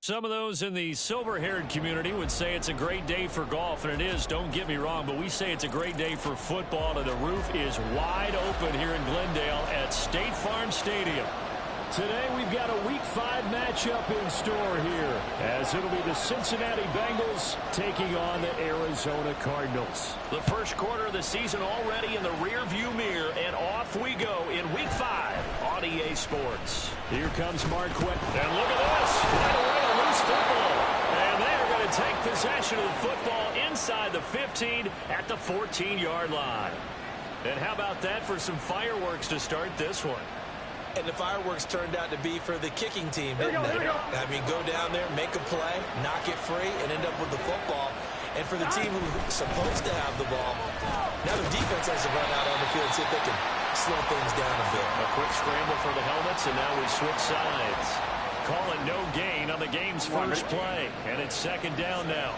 Some of those in the silver-haired community would say it's a great day for golf, and it is, don't get me wrong, but we say it's a great day for football, and the roof is wide open here in Glendale at State Farm Stadium. Today we've got a Week 5 matchup in store here, as it'll be the Cincinnati Bengals taking on the Arizona Cardinals. The first quarter of the season already in the rearview mirror, and off we go in Week 5 on EA Sports. Here comes Marquette. And look at this. Right away, a loose football. And they are going to take possession of the football inside the 15 at the 14-yard line. And how about that for some fireworks to start this one? And the fireworks turned out to be for the kicking team, didn't they? I mean, go down there, make a play, knock it free, and end up with the football. And for the team who's supposed to have the ball, now the defense has to run out on the field and see if they can slow things down a bit. A quick scramble for the helmets, and now we switch sides. Call it no gain on the game's first play, and it's second down now.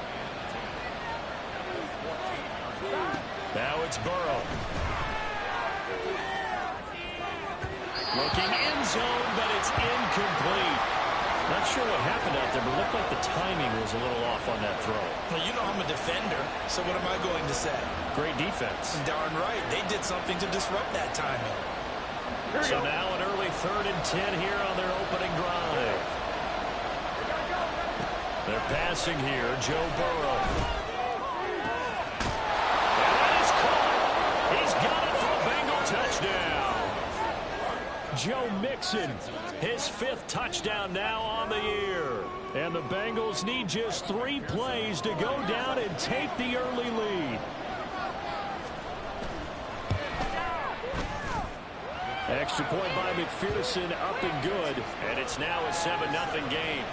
Now it's Burrow. Looking end zone, but it's incomplete. Not sure what happened out there, but it looked like the timing was a little off on that throw. Well, you know I'm a defender, so what am I going to say? Great defense. Darn right. They did something to disrupt that timing. So now an early 3rd and 10 here on their opening drive. They're passing here, Joe Burrow. And that is caught. He's got it for a Bengal touchdown. Joe Mixon, his 5th touchdown now on the year. And the Bengals need just 3 plays to go down and take the early lead. Extra point by McPherson, up and good. And it's now a 7-0 game.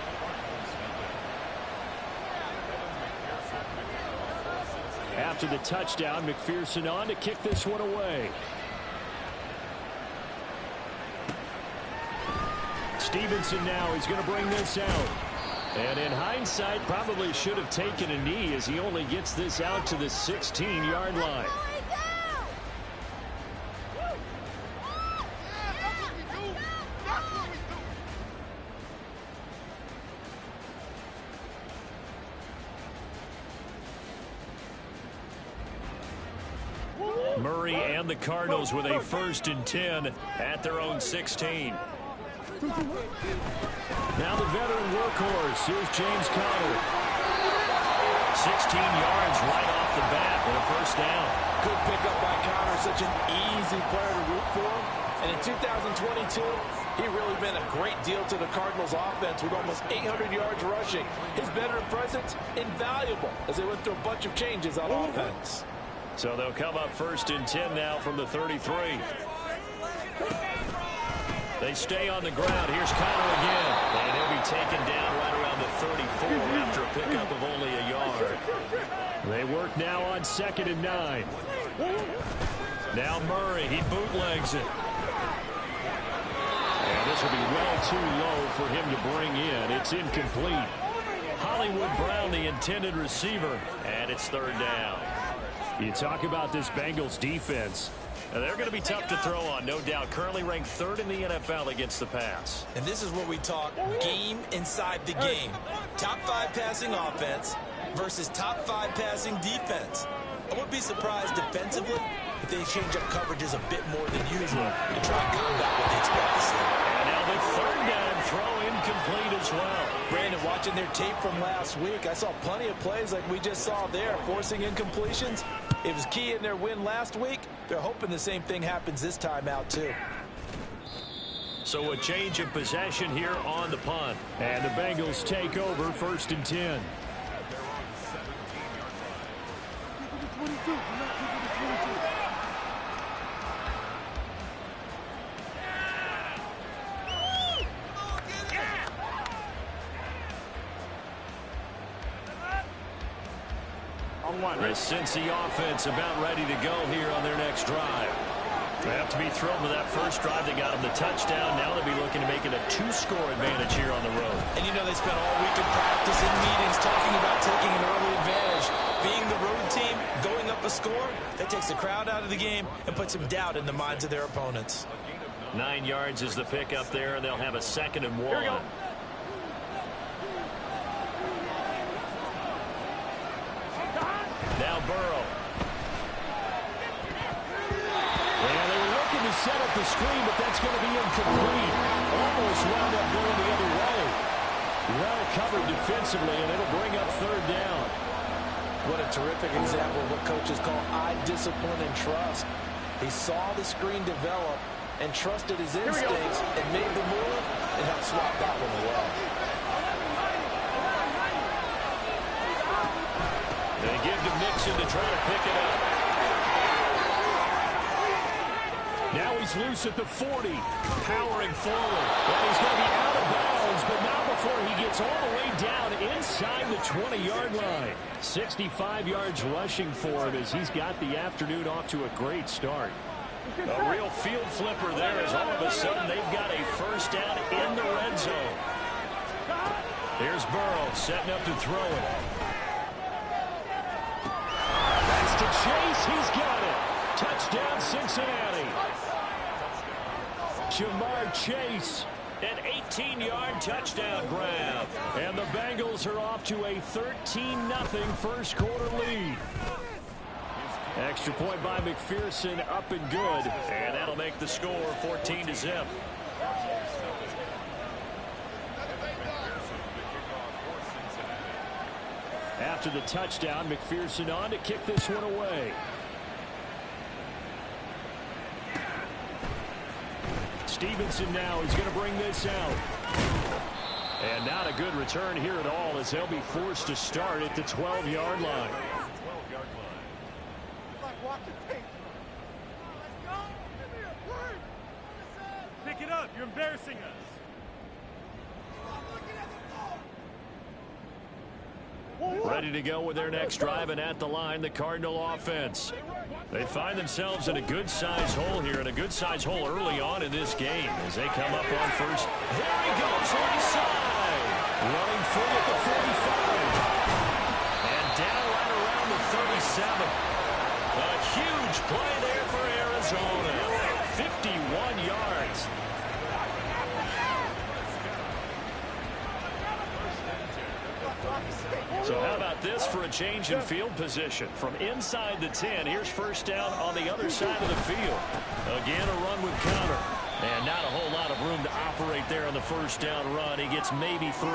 After the touchdown, McPherson on to kick this one away. Stevenson now, he's going to bring this out. And in hindsight, probably should have taken a knee as he only gets this out to the 16-yard line. Murray and the Cardinals with a 1st and 10 at their own 16. Now the veteran workhorse. Here's James Conner. 16 yards right off the bat with a 1st down. Good pickup by Conner. Such an easy player to root for. And in 2022, he really been a great deal to the Cardinals offense with almost 800 yards rushing. His veteran presence, invaluable as they went through a bunch of changes on offense. So they'll come up 1st and 10 now from the 33. They stay on the ground. Here's Conner again. And he'll be taken down right around the 34 after a pickup of only a yard. They work now on 2nd and 9. Now Murray, he bootlegs it. And this will be well too low for him to bring in. It's incomplete. Hollywood Brown, the intended receiver, and it's 3rd down. You talk about this Bengals defense. Now they're going to be tough to throw on, no doubt. Currently ranked 3rd in the NFL against the pass. And this is where we talk game inside the game. Top 5 passing offense versus top 5 passing defense. I wouldn't be surprised defensively if they change up coverages a bit more than usual to try and combat what they expect to see. And now the 3rd down throw incomplete as well. Brandon, watching their tape from last week, I saw plenty of plays like we just saw there, forcing incompletions. It was key in their win last week. They're hoping the same thing happens this time out, too. So a change of possession here on the punt. And the Bengals take over 1st and 10. The Cincy offense about ready to go here on their next drive. They have to be thrilled with that first drive. They got them the touchdown. Now they'll be looking to make it a 2-score advantage here on the road. And you know they spent all week in practice and meetings talking about taking an early advantage. Being the road team, going up a score, that takes the crowd out of the game and puts some doubt in the minds of their opponents. 9 yards is the pick up there, and they'll have a 2nd and 1. Now Burrow. And they were looking to set up the screen, but that's going to be incomplete. Almost wound up going the other way. Well covered defensively, and it'll bring up third down. What a terrific example of what coaches call eye discipline and trust. He saw the screen develop and trusted his instincts and made the move and helped swat that one away. They give to Mixon to try to pick it up. Now he's loose at the 40, powering forward. And he's going to be out of bounds, but not before he gets all the way down inside the 20-yard line. 65 yards rushing for him as he's got the afternoon off to a great start. A real field flipper there as all of a sudden they've got a first down in the red zone. Here's Burrow setting up to throw it. That's to Chase. He's got it. Touchdown, Cincinnati. Jamar Chase. An 18-yard touchdown grab. And the Bengals are off to a 13-0 first quarter lead. Extra point by McPherson, up and good. And that'll make the score 14-0. After the touchdown, McPherson on to kick this one away. Stevenson now is going to bring this out. And not a good return here at all as they'll be forced to start at the 12-yard line. Pick it up. You're embarrassing us. Ready to go with their next drive, and at the line, the Cardinal offense. They find themselves in a good-sized hole here, and a good-sized hole early on in this game as they come up on first. There he goes, right side. Running free at the 45. And down right around the 37. A huge play there for Arizona. 51 yards. So how about this for a change in field position? From inside the 10, here's first down on the other side of the field. Again, a run with counter. And not a whole lot of room to operate there on the first down run. He gets maybe 3.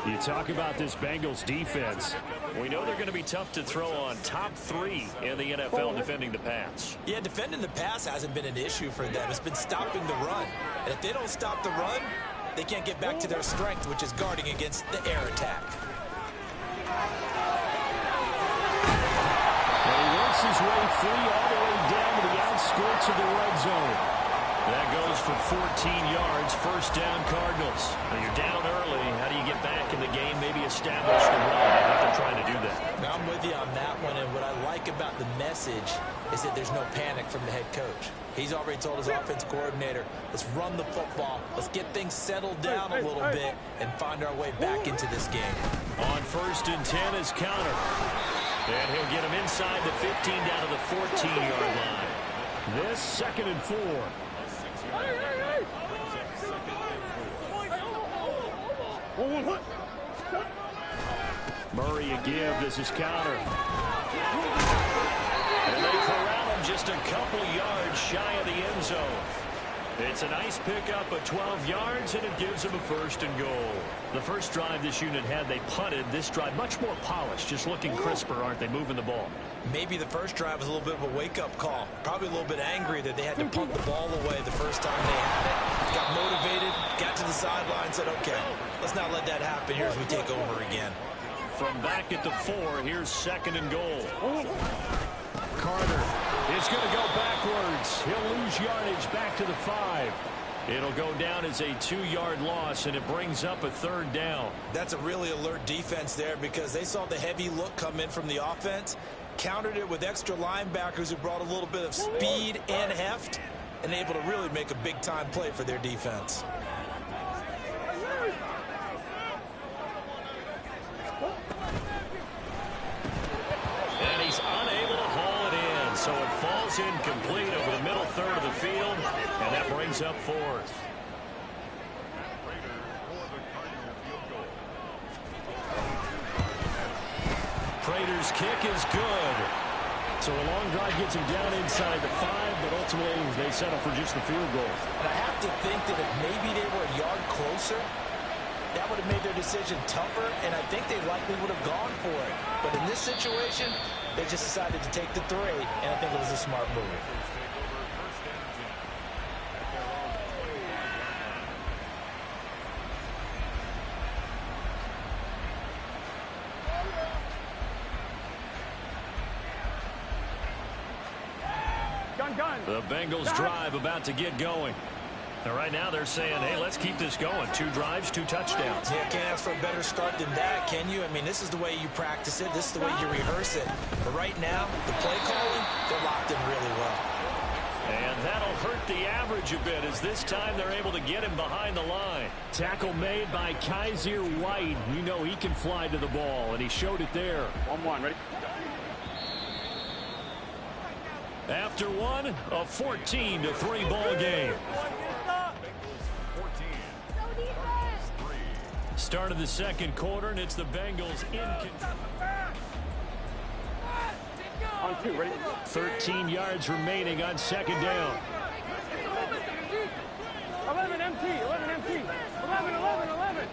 You talk about this Bengals defense. We know they're going to be tough to throw on. Top 3 in the NFL defending the pass. Yeah, defending the pass hasn't been an issue for them. It's been stopping the run. And if they don't stop the run, they can't get back to their strength, which is guarding against the air attack. He works his way free all the way down to the outskirts of the red zone. That goes for 14 yards. First down, Cardinals. Now you're down early. How do you get back in the game? Maybe establish the run. I think they're trying to do that. Now, I'm with you on that one, and what I like about the message is that there's no panic from the head coach. He's already told his offense coordinator, let's run the football, let's get things settled down a little bit and find our way back into this game. On first and 10 is counter. And he'll get him inside the 15 down to the 14-yard line. This 2nd and 4. Murray a give. This is counter. And they corral him just a couple yards shy of the end zone. It's a nice pickup of 12 yards, and it gives them a first and goal. The first drive this unit had, they punted. This drive, much more polished, just looking crisper, aren't they, moving the ball? Maybe the first drive was a little bit of a wake-up call. Probably a little bit angry that they had to punt the ball away the first time they had it. Got motivated, got to the sideline, said, okay, let's not let that happen here as we take over again. From back at the 4, here's 2nd and goal. Carter is going to go backwards. He'll lose yardage back to the 5. It'll go down as a 2-yard loss, and it brings up a 3rd down. That's a really alert defense there because they saw the heavy look come in from the offense, countered it with extra linebackers who brought a little bit of speed and heft, and able to really make a big-time play for their defense. And he's unable to haul it in, so it falls incomplete over the middle third of the field, and that brings up 4th. Prater Panthers' kick is good. So a long drive gets him down inside the 5, but ultimately they settle for just the field goal. And I have to think that if maybe they were a yard closer, that would have made their decision tougher, and I think they likely would have gone for it. But in this situation, they just decided to take the 3, and I think it was a smart move. The Bengals drive about to get going. And right now they're saying, hey, let's keep this going. 2 drives, 2 touchdowns. Yeah, can't ask for a better start than that, can you? I mean, this is the way you practice it. This is the way you rehearse it. But right now, the play calling, they're locked in really well. And that'll hurt the average a bit as this time they're able to get him behind the line. Tackle made by Kaiser White. You know he can fly to the ball, and he showed it there. 1-1, ready? After one, a 14-3 ball game. Start of the second quarter, and it's the Bengals in control. On 2, ready? 13 yards remaining on second down. 11 MT, 11 MT, 11, 11, 11.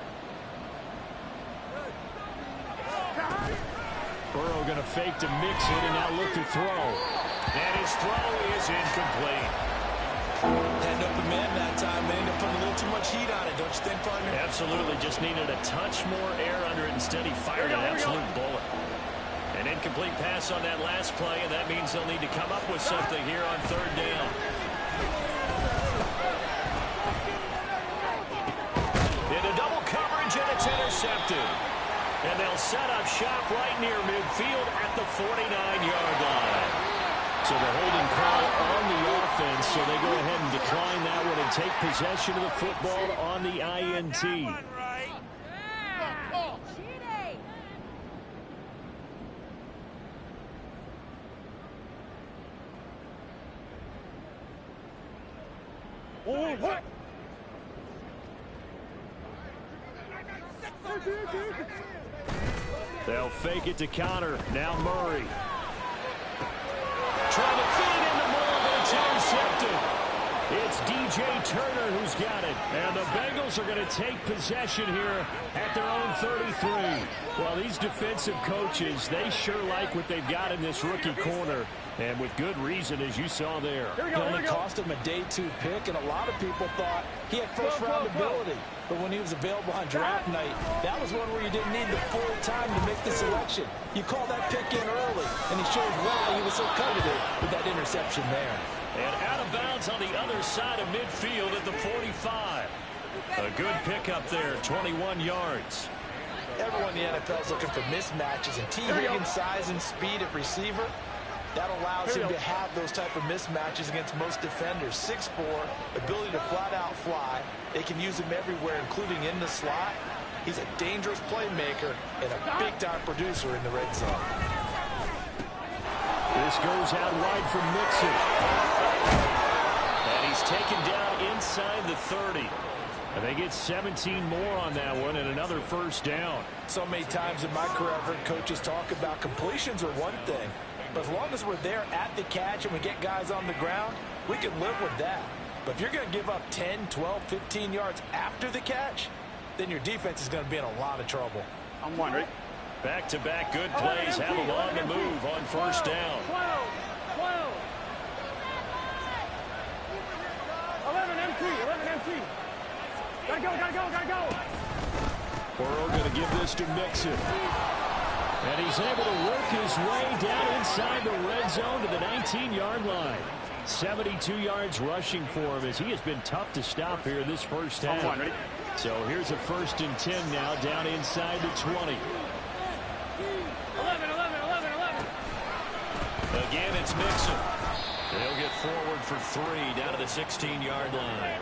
Burrow going to fake to mix it and now look to throw. And his throw is incomplete. Had an open man that time. They ended up putting a little too much heat on it, don't you think, partner? Absolutely. Just needed a touch more air under it. Instead, he fired an absolute bullet. An incomplete pass on that last play, and that means they'll need to come up with something here on third down. Into double coverage, and it's intercepted. And they'll set up shop right near midfield at the 49-yard line. So the holding call on the offense, so they go ahead and decline that one and take possession of the football on the INT. Oh, what? They'll fake it to Connor. Now Murray. Trying to feed in the ball, but it's intercepted. It's DJ Turner who's got it. And the Bengals are going to take possession here at their own 33. Well, these defensive coaches, they sure like what they've got in this rookie corner. And with good reason, as you saw there. It only cost him a day 2 pick, and a lot of people thought he had first-round ability. But when he was available on draft night, that was one where you didn't need the full time to make the selection. You call that pick in early, and he showed why he was so coveted with that interception there. And out of bounds on the other side of midfield at the 45. A good pickup there, 21 yards. Everyone in the NFL is looking for mismatches, and T. Higgins' size and speed at receiver, that allows him to have those type of mismatches against most defenders. 6'4", ability to flat-out fly. They can use him everywhere, including in the slot. He's a dangerous playmaker and a big-time producer in the red zone. This goes out wide for Mixon. And he's taken down inside the 30. And they get 17 more on that one and another first down. So many times in my career, I've heard coaches talk about completions are one thing. But as long as we're there at the catch and we get guys on the ground, we can live with that. But if you're going to give up 10, 12, 15 yards after the catch, then your defense is going to be in a lot of trouble. I'm one, ready? Back-to-back good plays have them on the move on first down. 12, 11 MT, 11 MT. Gotta go, gotta go, gotta go. Burrow going to give this to Mixon. And he's able to work his way down inside the red zone to the 19-yard line. 72 yards rushing for him as he has been tough to stop here this first half. So here's a 1st and 10 now down inside the 20. 11, 11, 11, 11. Again, it's Mixon. They'll get forward for 3 down to the 16-yard line.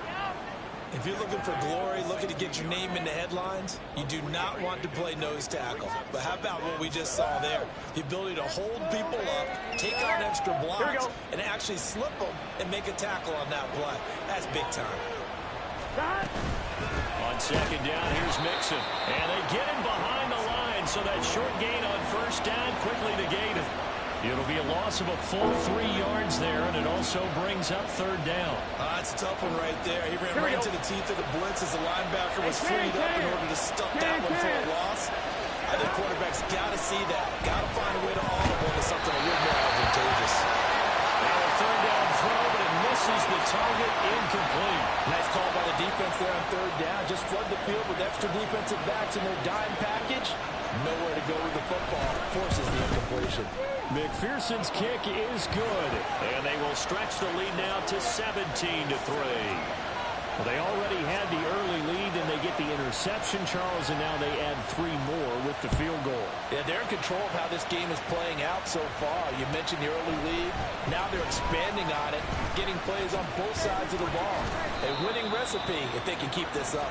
If you're looking for glory, looking to get your name in the headlines, you do not want to play nose tackle. But how about what we just saw there? The ability to hold people up, take on extra blocks, and actually slip them and make a tackle on that play. That's big time. On second down, here's Mixon. And they get him behind the line, so that short gain on first down, quickly negated. It'll be a loss of a full 3 yards there, and it also brings up third down. That's a tough one right there. He ran right into the teeth of the blitz as the linebacker was freed up in order to stuff that one for a loss. I think quarterbacks got to see that. Got to find a way to audible into something a little more advantageous. Now a third down throw, but it misses the target, incomplete. Nice call by the defense there on third down. Just flood the field with extra defensive backs in their dime package. Nowhere to go with the football. Forces the incompletion. McPherson's kick is good, and they will stretch the lead now to 17-3. Well, they already had the early lead, and they get the interception, Charles, and now they add 3 more with the field goal. Yeah, they're in control of how this game is playing out so far. You mentioned the early lead. Now they're expanding on it, getting plays on both sides of the ball. A winning recipe if they can keep this up.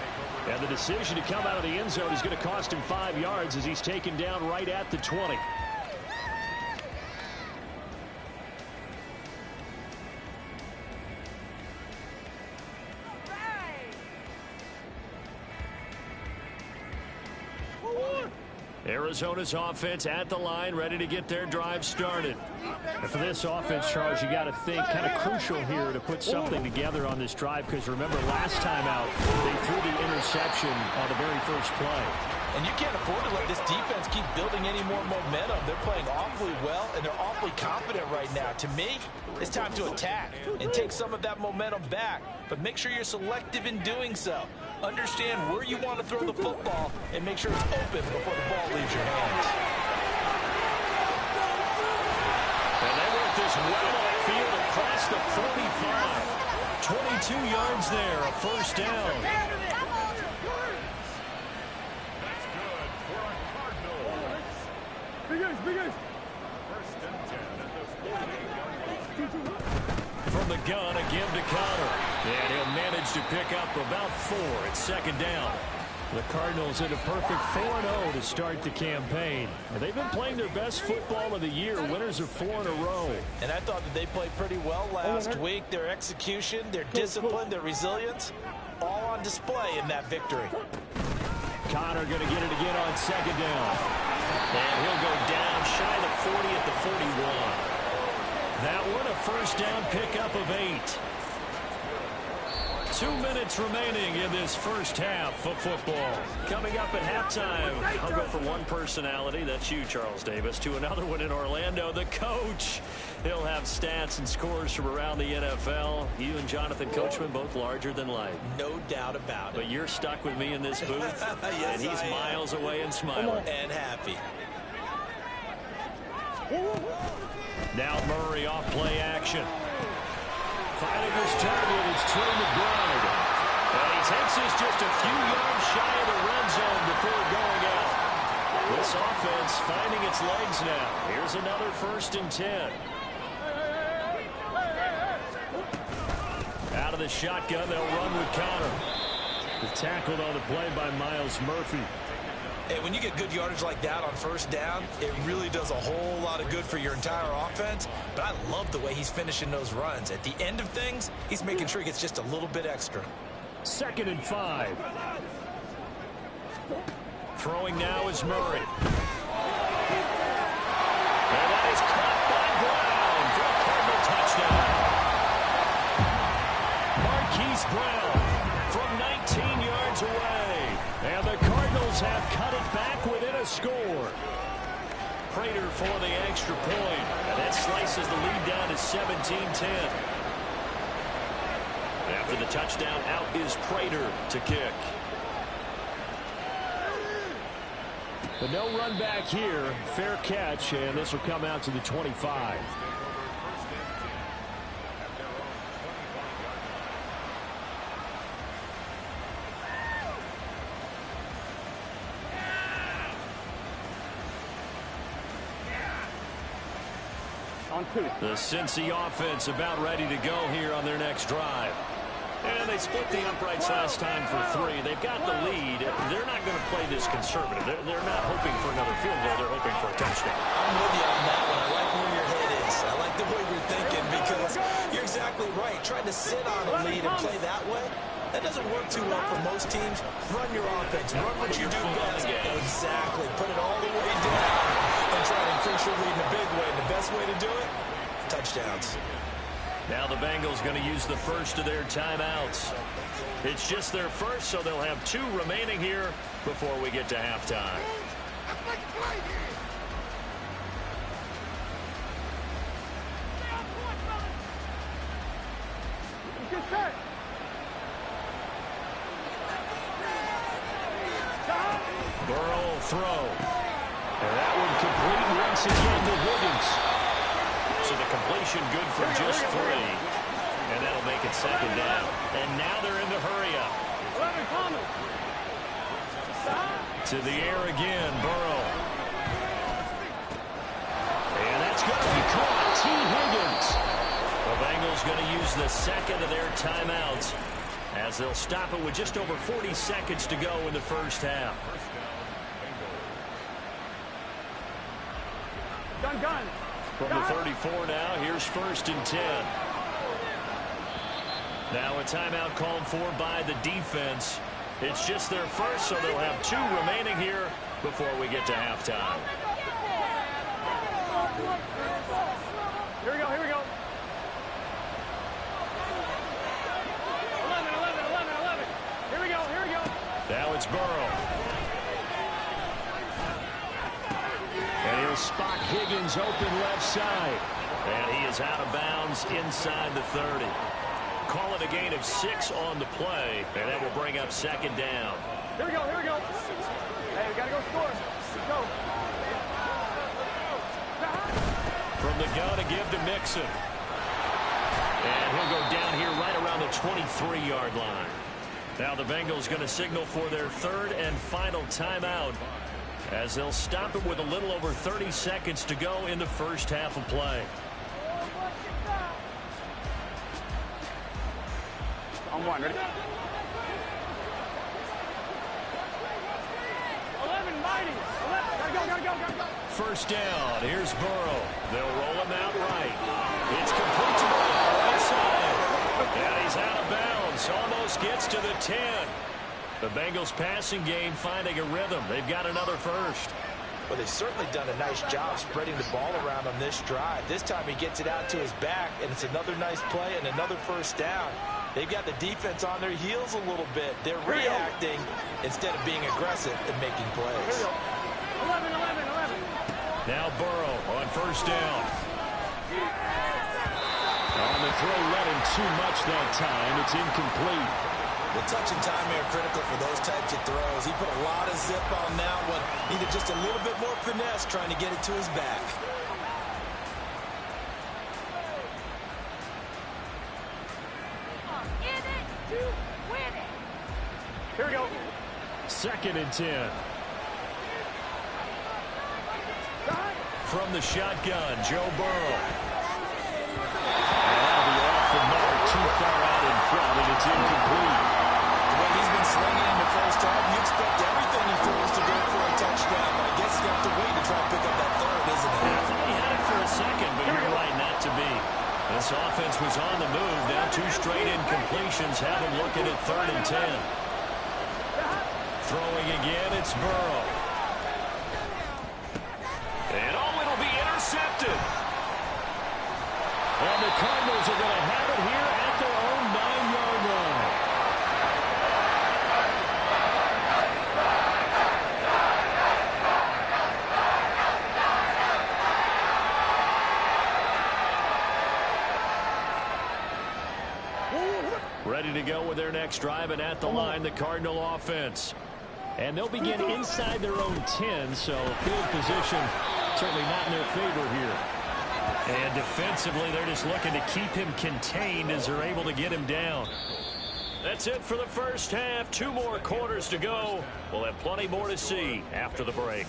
And the decision to come out of the end zone is going to cost him 5 yards as he's taken down right at the 20. Arizona's offense at the line, ready to get their drive started. And for this offense, Charles, you got to think kind of crucial here to put something together on this drive, because remember last time out, they threw the interception on the very first play. And you can't afford to let this defense keep building any more momentum. They're playing awfully well, and they're awfully confident right now. To me, it's time to attack and take some of that momentum back. But make sure you're selective in doing so. Understand where you want to throw the football and make sure it's open before the ball leaves your hands. And they work this well upfield across the 45. 22 yards there, a first down. From the gun, again to Connor. And he'll manage to pick up about 4 at second down. The Cardinals in a perfect 4-0 to start the campaign. And they've been playing their best football of the year, winners of 4 in a row. And I thought that they played pretty well last week. Their execution, their discipline, their resilience, all on display in that victory. Connor going to get it again on second down. And he'll go down shy of 40 at the 41. That one a first down pickup of 8. 2 minutes remaining in this first half of football. Coming up at halftime, I'll go from one personality, that's you, Charles Davis, to another one in Orlando, the coach. He'll have stats and scores from around the NFL. You and Jonathan Coachman, both larger than life. No doubt about it. But you're stuck with me in this booth, yes, and he's miles away and smiling. And happy. Now Murray off play action. Finding his target, it's Trey McBride. And he takes us just a few yards shy of the red zone before going out. This offense finding its legs now. Here's another 1st and 10. Out of the shotgun, they'll run with Connor. Tackled on the play by Miles Murphy. And when you get good yardage like that on first down, it really does a whole lot of good for your entire offense. But I love the way he's finishing those runs. At the end of things, he's making sure he gets just a little bit extra. 2nd and 5. Throwing now is Murray. And that is caught by Brown for a Cardinal touchdown. Marquise Brown from 19 yards away. And the Cardinals have cut it back within a score. Prater for the extra point. And that slices the lead down to 17-10. After the touchdown, out is Prater to kick. But no run back here. Fair catch, and this will come out to the 25. The Cincy offense about ready to go here on their next drive. And they split the uprights last time for 3. They've got the lead. They're not going to play this conservative. They're not hoping for another field goal. They're hoping for a touchdown. I'm with you on that one. I like where your head is. I like the way you're thinking because you're exactly right. Trying to sit on a lead and play that way, That doesn't work too well for most teams. Run your offense. Run what you do best. Exactly. Put it all the way down and try to increase your lead in a big way. And the best way to do it, touchdowns. Now the Bengals going to use the first of their timeouts. It's just their first, so they'll have 2 remaining here before we get to halftime. Get set. Burrow throw. And that one complete once again to Higgins. So the completion good for just 3. And that'll make it second down. And now they're in the hurry up. 11 Thomas. To the air again, Burrow. And that's going to be caught. T. Higgins. The Bengals going to use the second of their timeouts as they'll stop it with just over 40 seconds to go in the first half. Gun. From the 34 now, here's 1st and 10. Now a timeout called for by the defense. It's just their first, so they'll have 2 remaining here before we get to halftime. Here we go. 11. Here we go. Now it's Burrow. And he'll spot Higgins open left side. And he is out of bounds inside the 30. Call it a gain of 6 on the play, and that will bring up second down. Here we go. Hey, we got to go score. Let's go. From the gun to give to Mixon. And he'll go down here right around the 23-yard line. Now the Bengals going to signal for their 3rd and final timeout as they'll stop it with a little over 30 seconds to go in the first half of play. On 1, ready? 11, mighty. 11, gotta go. First down, here's Burrow. They'll roll him out right. It's complete to Burrow, right side. And he's out of bounds, almost gets to the 10. The Bengals passing game finding a rhythm. They've got another first. Well, they've certainly done a nice job spreading the ball around on this drive. This time he gets it out to his back, and it's another nice play and another first down. They've got the defense on their heels a little bit. They're reacting instead of being aggressive and making plays. 11. Now Burrow on first down. On the throw, led him too much that time. It's incomplete. The touch and time are critical for those types of throws. He put a lot of zip on that one. Needed just a little bit more finesse trying to get it to his back. Here we go. 2nd and 10. From the shotgun, Joe Burrow. And that'll be off the mark, too far out in front, and it's incomplete. The way he's been slinging in the first half, you expect everything he throws to go for a touchdown. But I guess you have to wait to try and pick up that 3rd, isn't it? I thought he had it for a second, but you're right not to be. This offense was on the move. Now 2 straight incompletions have him looking at 3rd and 10. Throwing again, it's Burrow. And it'll be intercepted. And the Cardinals are going to have it here at their own 9-yard line. Ready to go with their next drive, and at the line, the Cardinal offense. And they'll begin inside their own 10, so field position certainly not in their favor here. And defensively, they're just looking to keep him contained as they're able to get him down. That's it for the first half. 2 more quarters to go. We'll have plenty more to see after the break.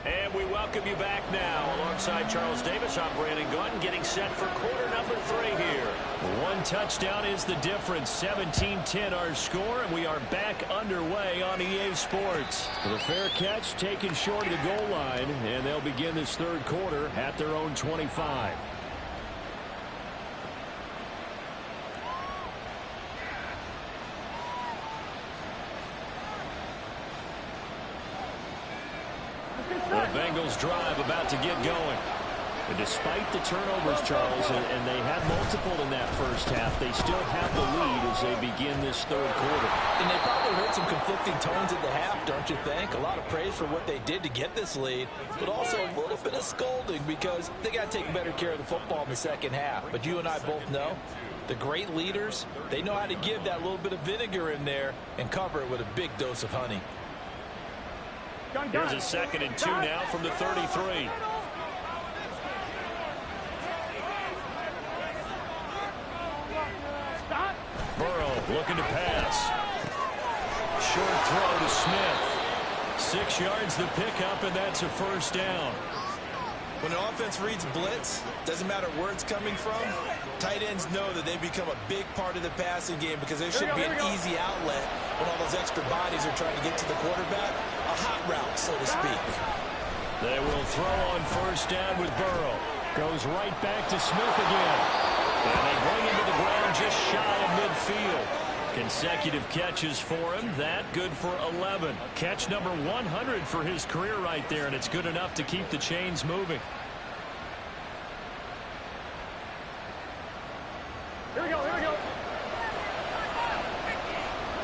And we welcome you back now Alongside Charles Davis, I'm Brandon Gunn, getting set for quarter number 3 here. One touchdown is the difference. 17-10 our score, and we are back underway on EA Sports. The fair catch taken short of the goal line, and they'll begin this third quarter at their own 25. The Bengals drive about to get going. And despite the turnovers, Charles, and they had multiple in that first half, they still have the lead as they begin this third quarter. And they probably heard some conflicting tones at the half, don't you think? A lot of praise for what they did to get this lead, but also a little bit of scolding because they got to take better care of the football in the second half. But you and I both know the great leaders, they know how to give that little bit of vinegar in there and cover it with a big dose of honey. Here's a 2nd and 2 now from the 33. Burrow looking to pass. Short throw to Smith. 6 yards the pickup, and that's a first down. When an offense reads blitz, doesn't matter where it's coming from, tight ends know that they become a big part of the passing game because there should be an easy outlet when all those extra bodies are trying to get to the quarterback. A hot route, so to speak. They will throw on first down with Burrow. Goes right back to Smith again. And they bring him to the ground just shy of midfield. Consecutive catches for him. That good for 11. Catch number 100 for his career right there, and it's good enough to keep the chains moving. Here we go, here we go.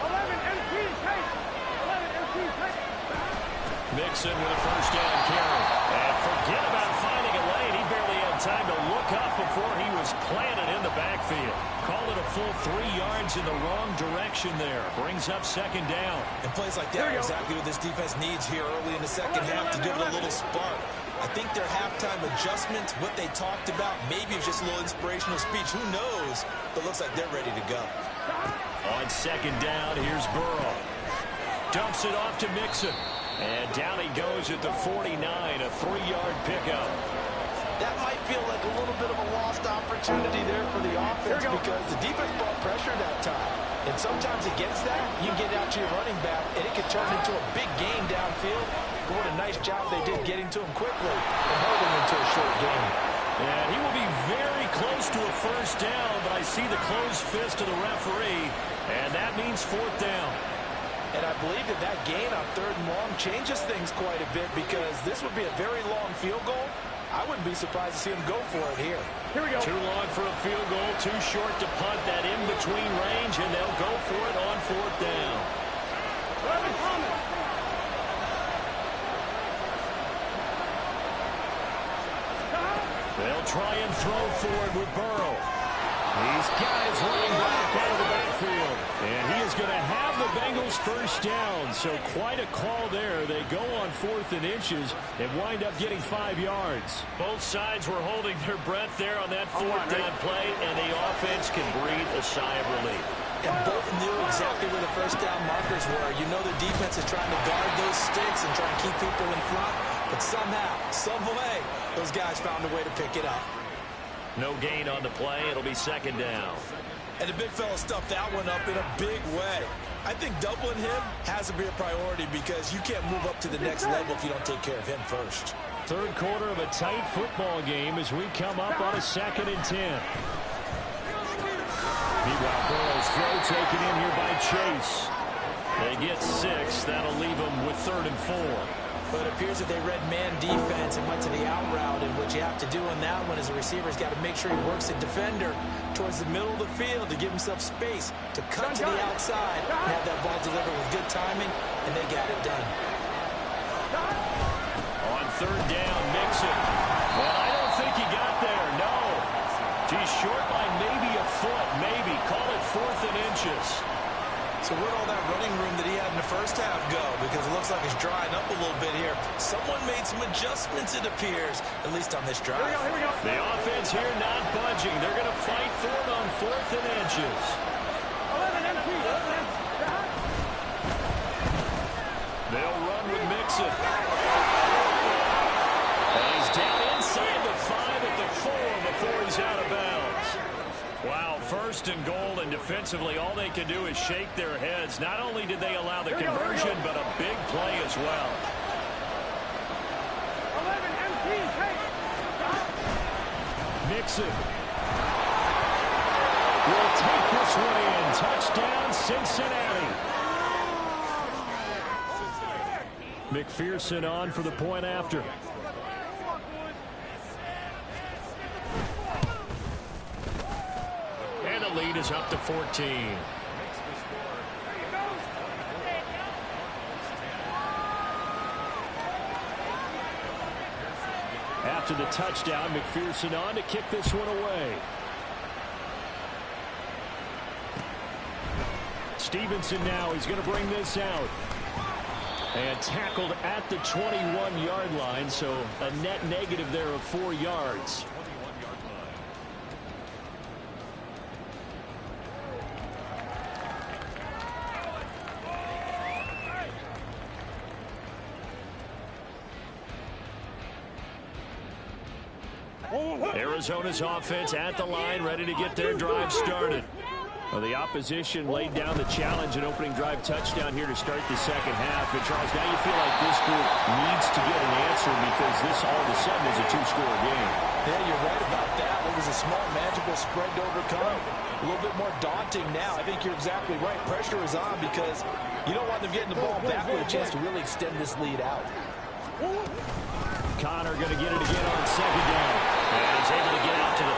11 MT take. 11 MT take. Mixon with a first down carry. And forget about finding a lane. He barely had time to look up before he was planted in the backfield. Call it a full 3 yards in the wrong direction there. Brings up second down. And plays like that are exactly what this defense needs here early in the second half to give it a little spark. I think their halftime adjustments, what they talked about, maybe it's just a little inspirational speech. Who knows? But looks like they're ready to go. On second down, here's Burrow. Dumps it off to Mixon. And down he goes at the 49, a 3-yard pickup. That might feel like a little bit of a lost opportunity there for the offense because the defense brought pressure that time. And sometimes against that, you get out to your running back, and it can turn into a big gain downfield. But what a nice job they did getting to him quickly and holding him to a short gain. And he will be very close to a first down, but I see the closed fist of the referee, and that means 4th down. And I believe that gain on 3rd and long changes things quite a bit because this would be a very long field goal. I wouldn't be surprised to see him go for it here. Here we go. Too long for a field goal, too short to punt that in-between range, and they'll go for it on 4th down. 11 Thomas. They'll try and throw forward with Burrow. He's got his running back out of the backfield. And he is going to have the Bengals first down. So quite a call there. They go on 4th and inches and wind up getting 5 yards. Both sides were holding their breath there on that 4th down play, and the offense can breathe a sigh of relief. And both knew exactly where the first down markers were. You know the defense is trying to guard those sticks and try to keep people in front. But somehow, some way, those guys found a way to pick it up. No gain on the play. It'll be 2nd down. And the big fella stuffed that one up in a big way. I think doubling him has to be a priority because you can't move up to the next level if you don't take care of him first. Third quarter of a tight football game as we come up on a 2nd and 10. Meanwhile, Burrow's throw taken in here by Chase. They get 6. That'll leave them with 3rd and 4. But it appears that they read man defense and went to the out route. And what you have to do on that one is the receiver's got to make sure he works the defender towards the middle of the field to give himself space to cut to the outside and have that ball delivered with good timing, and they got it done. On 3rd down, Mixon. Well, I don't think he got there, no. He's short by maybe a foot, maybe. Call it 4th and inches. So where'd all that running room that he had in the first half go? Because it looks like it's drying up a little bit here. Someone made some adjustments, it appears, at least on this drive. Here we go. The offense here not budging. They're going to fight for it on 4th and inches. 11 MT. They'll run with Mixon. And he's down inside First and goal, and defensively, all they can do is shake their heads. Not only did they allow the conversion, but a big play as well. 11 MT, take. Mixon will take this one in. Touchdown, Cincinnati. McPherson on for the point after. And the lead is up to 14. After the touchdown, McPherson on to kick this one away. Stevenson now, he's going to bring this out. And tackled at the 21-yard line, so a net negative there of 4 yards. Arizona's offense at the line, ready to get their drive started. Well, the opposition laid down the challenge, an opening drive touchdown here to start the second half. And, Charles, now you feel like this group needs to get an answer because this all of a sudden is a two-score game. Yeah, you're right about that. It was a small, magical spread to overcome. A little bit more daunting now. I think you're exactly right. Pressure is on because you don't want them getting the ball back with a chance to really extend this lead out. Connor going to get it again on second down. And he's able to get out to the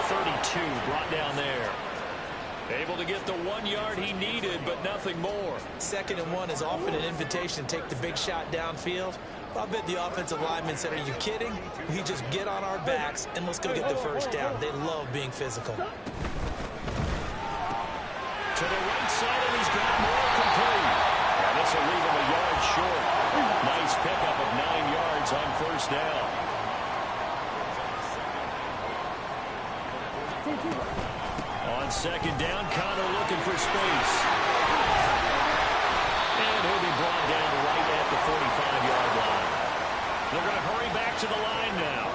32, brought down there. Able to get the 1 yard he needed, but nothing more. 2nd and 1 is often an invitation to take the big shot downfield. I bet the offensive lineman said, are you kidding? We just get on our backs and let's go get the first down. They love being physical. To the right side, and he's got more complete. And this will leave him a yard short. Nice pickup of 9 yards on first down. On second down, Connor looking for space. And he'll be brought down right at the 45-yard line. They're going to hurry back to the line now.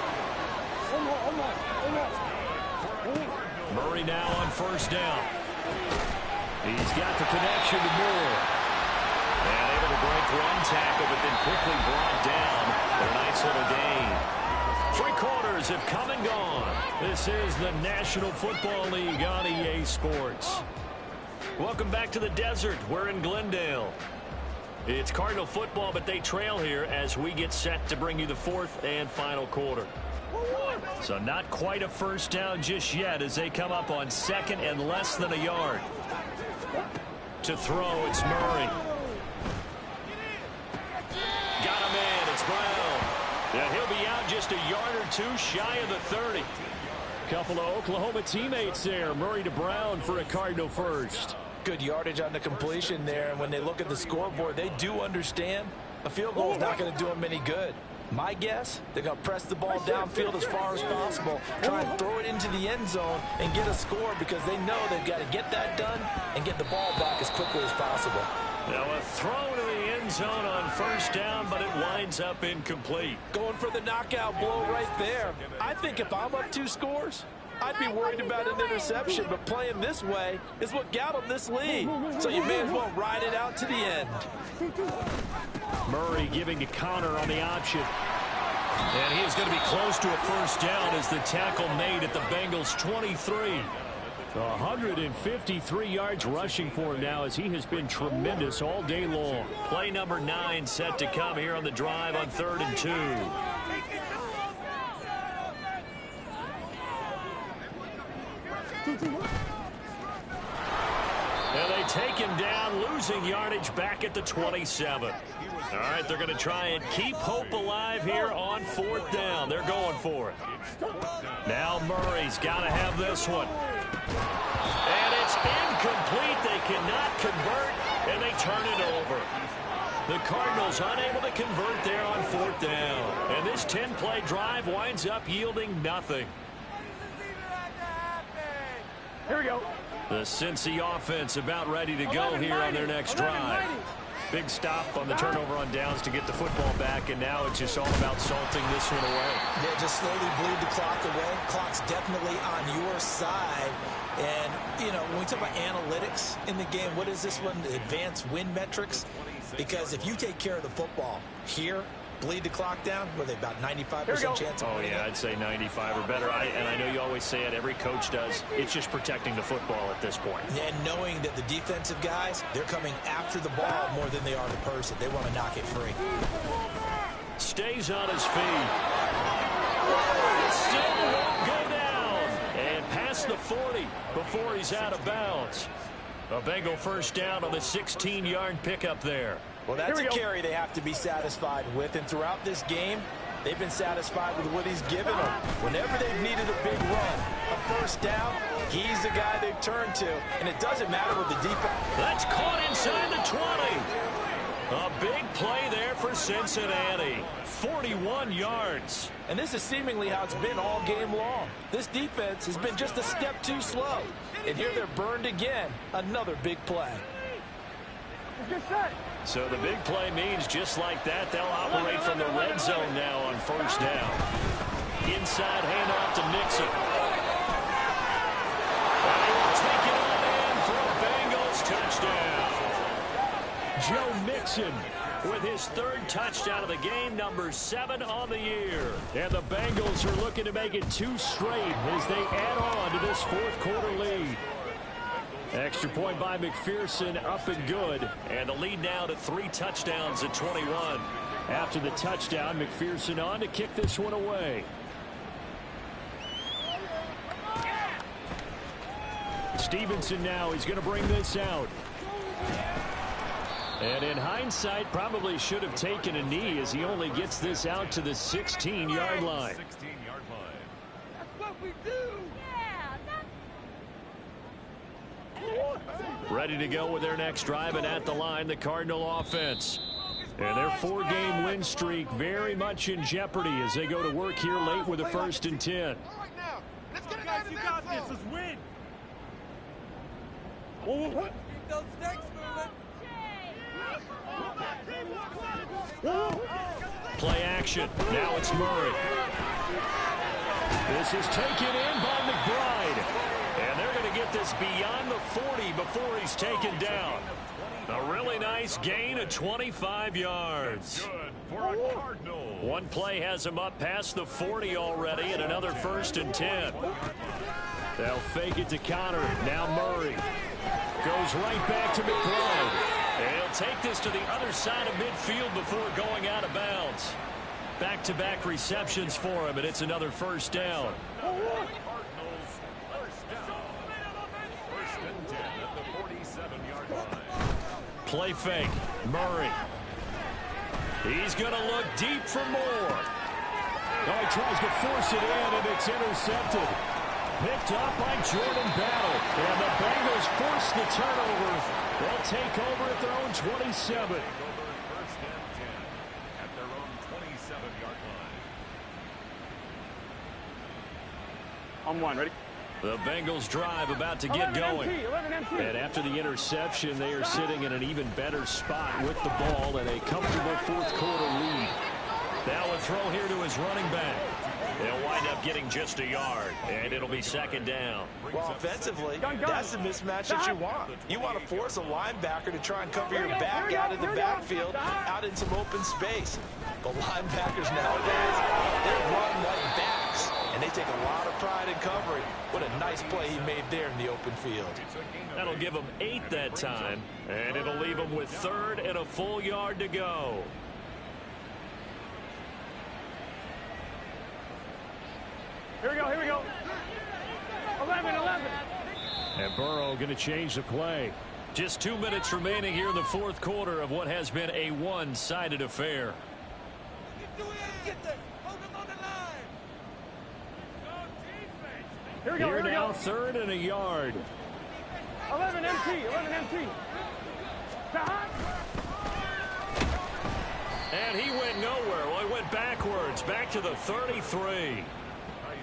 Murray now on first down. He's got the connection to Moore. And able to break one tackle, but then quickly brought down for a nice little gain. 3 quarters have come and gone. This is the National Football League on EA Sports. Welcome back to the desert. We're in Glendale. It's Cardinal football, but they trail here as we get set to bring you the 4th and final quarter. So not quite a first down just yet as they come up on 2nd and less than a yard. To throw, it's Murray. Got him in. It's Brown. Yeah, he'll be out just a yard or 2 shy of the 30. Couple of Oklahoma teammates there. Murray to Brown for a Cardinal first. Good yardage on the completion there, and when they look at the scoreboard, they do understand a field goal is not going to do them any good. My guess, they're going to press the ball downfield as far as possible, try and throw it into the end zone and get a score because they know they've got to get that done and get the ball back as quickly as possible. Now a throw to the end zone on first down, but it winds up incomplete. Going for the knockout blow right there. I think if I'm up 2 scores, I'd be worried about an interception, but playing this way is what got them this lead. So you may as well ride it out to the end. Murray giving to Connor on the option. And he is going to be close to a first down as the tackle made at the Bengals 23. 153 yards rushing for him now as he has been tremendous all day long. Play number 9 set to come here on the drive on 3rd and 2. And they take him down, losing yardage back at the 27. All right, they're going to try and keep hope alive here on 4th down. They're going for it. Now Murray's got to have this one. And it's incomplete. They cannot convert, and they turn it over. The Cardinals unable to convert there on 4th down. And this 10-play drive winds up yielding nothing. Here we go. The Cincy offense about ready to go here on their next drive. Big stop on the turnover on downs to get the football back, and now it's just all about salting this one away. Yeah, just slowly bleed the clock away. Clock's definitely on your side. And, you know, when we talk about analytics in the game, what is this one? Advanced win metrics? Because if you take care of the football here, bleed the clock down, were they about 95% chance of winning? Oh, yeah, I'd say 95 or better. And I know you always say it, every coach does. It's just protecting the football at this point. And knowing that the defensive guys, they're coming after the ball more than they are the person. They want to knock it free. Stays on his feet. Still won't go down. And past the 40 before he's out of bounds. A Bengal first down on the 16-yard pickup there. Well, that's a carry they have to be satisfied with. And throughout this game, they've been satisfied with what he's given them. Whenever they've needed a big run, a first down, he's the guy they've turned to. And it doesn't matter what the defense. That's caught inside the 20. A big play there for Cincinnati. 41 yards. And this is seemingly how it's been all game long. This defense has been just a step too slow. And here they're burned again. Another big play. So the big play means just like that, they'll operate from the red zone now on first down. Inside handoff to Mixon. And he will take it on in for a Bengals touchdown. Joe Mixon with his third touchdown of the game, number 7 on the year. And the Bengals are looking to make it 2 straight as they add on to this fourth quarter lead. Extra point by McPherson, up and good. And the lead now to 3 touchdowns at 21. After the touchdown, McPherson on to kick this one away. Stevenson now, he's going to bring this out. And in hindsight, probably should have taken a knee as he only gets this out to the 16-yard line. That's what we do. Ready to go with their next drive, and at the line, the Cardinal offense. And their 4-game win streak very much in jeopardy as they go to work here late with a 1st and 10. All right, now. Let's get it out of the got this. Let's win. Keep those stakes moving. Play action. Now it's Murray. This is taken in by McBride. And they're going to get this beyond the 40 before he's taken down. A really nice gain of 25 yards. Good for a Cardinal. One play has him up past the 40 already, and another 1st and 10. They'll fake it to Connor. Now Murray goes right back to McBride. And he'll take this to the other side of midfield before going out of bounds. Back-to-back receptions for him, and it's another 1st down. Play fake. Murray. He's going to look deep for more. Oh, he tries to force it in, and it's intercepted. Picked up by Jordan Battle. And the Bengals force the turnover. They'll take over at their own 27. First and 10 at their own 27-yard line. On one, ready? The Bengals drive about to get going. And after the interception, they are sitting in an even better spot with the ball and a comfortable fourth quarter lead. Now a throw here to his running back. They'll wind up getting just a yard, and it'll be 2nd down. Well, offensively, that's the mismatch that you want. You want to force a linebacker to try and cover your back out of the backfield, out in some open space. But linebackers nowadays, they run like backs, and they take a lot of pride in covering. What a nice play he made there in the open field. That'll give them 8 that time, and it'll leave them with 3rd and a full yard to go. Here we go. 11. And Burrow going to change the play. Just 2 minutes remaining here in the fourth quarter of what has been a one-sided affair. Here now, 3rd and a yard. 11 MT. And he went nowhere. Well, he went backwards, back to the 33.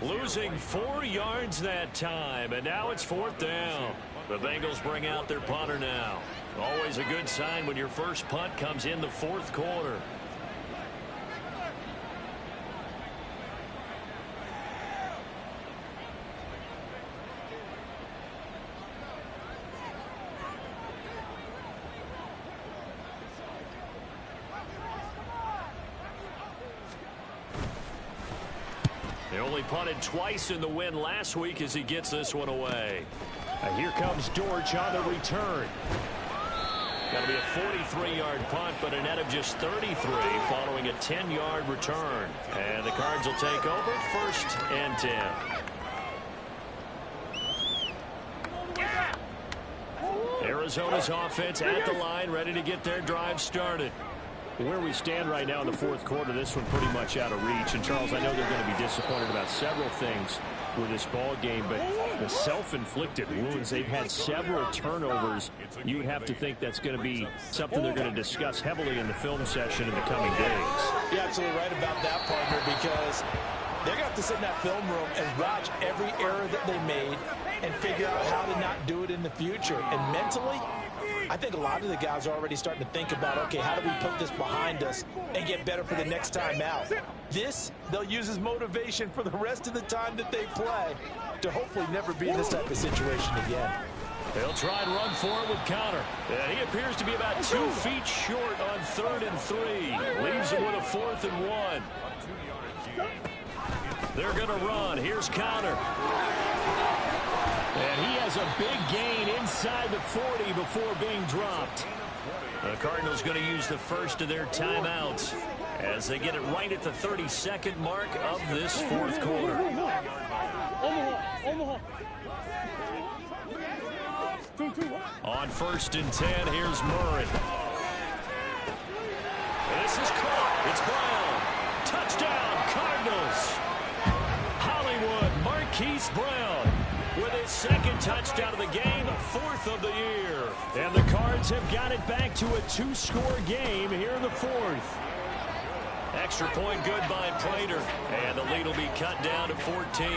Losing 4 yards that time, and now it's 4th down. The Bengals bring out their punter now. Always a good sign when your first punt comes in the 4th quarter. They only punted twice in the win last week as he gets this one away. Here comes Dortch on the return. That'll be a 43-yard punt, but a net of just 33 following a 10-yard return. And the Cards will take over 1st and 10. Arizona's offense at the line, ready to get their drive started. Where we stand right now in the 4th quarter, this one pretty much out of reach. And, Charles, I know they're going to be disappointed about several things with this ball game, but the self-inflicted wounds, they've had several turnovers. You would have to think that's going to be something they're going to discuss heavily in the film session in the coming days. You're absolutely right about that, partner, because they're going to have to sit in that film room and watch every error that they made and figure out how to not do it in the future. And mentally, I think a lot of the guys are already starting to think about, okay, how do we put this behind us and get better for the next time out? This, they'll use as motivation for the rest of the time that they play to hopefully never be in this type of situation again. They'll try and run for it with Counter. And he appears to be about 2 feet short on 3rd and 3. Leaves him with a 4th and 1. They're going to run. Here's Counter. And he has a big gain inside the 40 before being dropped. The Cardinals going to use the first of their timeouts as they get it right at the 32nd mark of this 4th quarter. On 1st and 10, here's Murray. This is caught. It's Brown. Touchdown, Cardinals. Hollywood, Marquise Brown with his 2nd touchdown of the game, 4th of the year. And the Cards have got it back to a 2-score game here in the 4th. Extra point good by Prater, and the lead will be cut down to 14.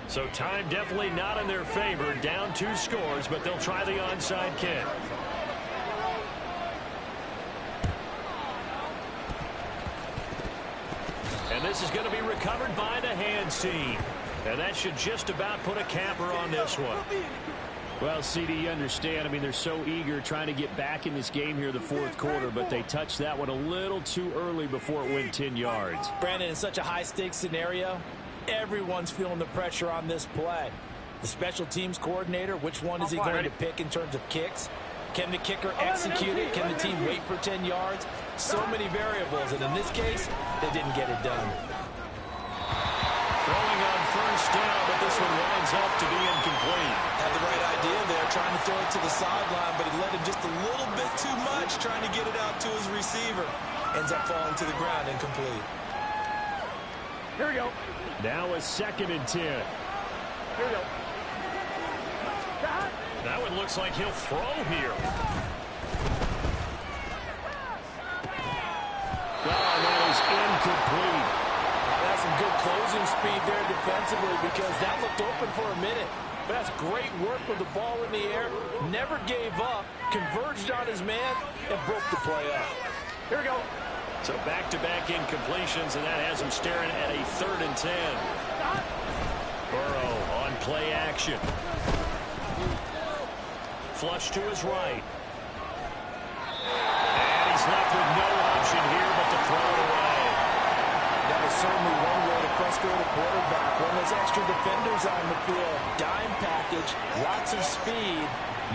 So time definitely not in their favor, down 2 scores, but they'll try the onside kick. And this is going to be recovered by the hands team. And that should just about put a capper on this one. Well, CD, you understand. I mean, they're so eager trying to get back in this game here the 4th quarter, but they touched that one a little too early before it went 10 yards. Brandon, in such a high-stakes scenario, everyone's feeling the pressure on this play. The special teams coordinator, which one is he going to pick in terms of kicks? Can the kicker execute it? Can the team wait for 10 yards? So many variables, and in this case, they didn't get it done. Throwing on 1st down, but this one winds up to be incomplete. Had the right idea there, trying to throw it to the sideline, but he let him just a little bit too much, trying to get it out to his receiver. Ends up falling to the ground, incomplete. Here we go. Now a 2nd and 10. Here we go. That one looks like he'll throw here. Oh, that is incomplete. That's some good closing speed there defensively because that looked open for a minute. But that's great work with the ball in the air. Never gave up, converged on his man, and broke the play up. Here we go. So back-to-back incompletions, and that has him staring at a 3rd and 10. Burrow on play action. Flush to his right. And he's left with no option here but to throw it away. That is certainly one way to frustrate a quarterback. When there's extra defenders on the field, dime package, lots of speed,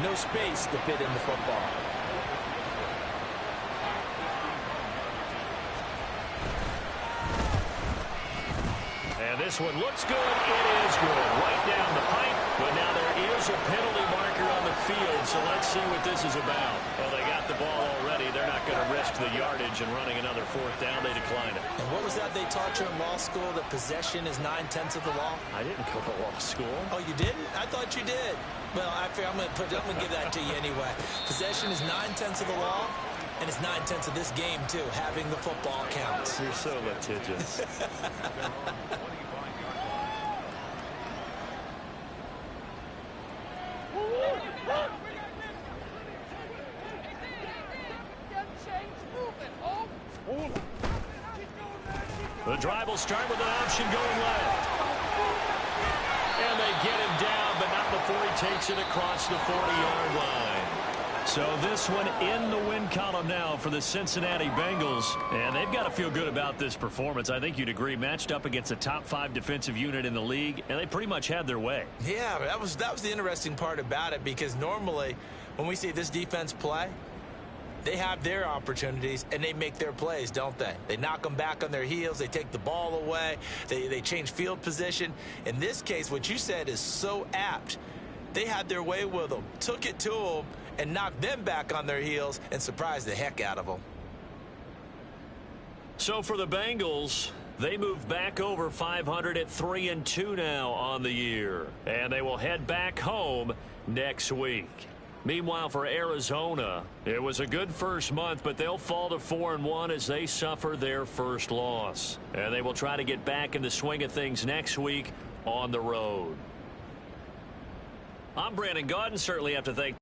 no space to fit in the football. And this one looks good. It is good. Right down the pipe. But now there is a penalty marker on the field, so let's see what this is about. Well, they got the ball already. They're not going to risk the yardage and running another 4th down. They decline it. And what was that they taught you in law school, that possession is 9/10 of the law? I didn't go to law school. Oh, you didn't? I thought you did. Well, I'm going to give that to you anyway. Possession is 9/10 of the law, and it's 9/10 of this game, too. Having the football counts. You're so litigious. Drive will start with an option going left. And they get him down, but not before he takes it across the 40-yard line. So this one in the win column now for the Cincinnati Bengals. And they've got to feel good about this performance. I think you'd agree, matched up against a top 5 defensive unit in the league, and they pretty much had their way. Yeah, that was the interesting part about it, because normally when we see this defense play, they have their opportunities, and they make their plays, don't they? They knock them back on their heels. They take the ball away. They change field position. In this case, what you said is so apt. They had their way with them, took it to them, and knocked them back on their heels and surprised the heck out of them. So for the Bengals, they move back over 500 at 3-2 now on the year. And they will head back home next week. Meanwhile, for Arizona, it was a good first month, but they'll fall to 4-1 as they suffer their first loss. And they will try to get back in the swing of things next week on the road. I'm Brandon Gaudin. Certainly have to thank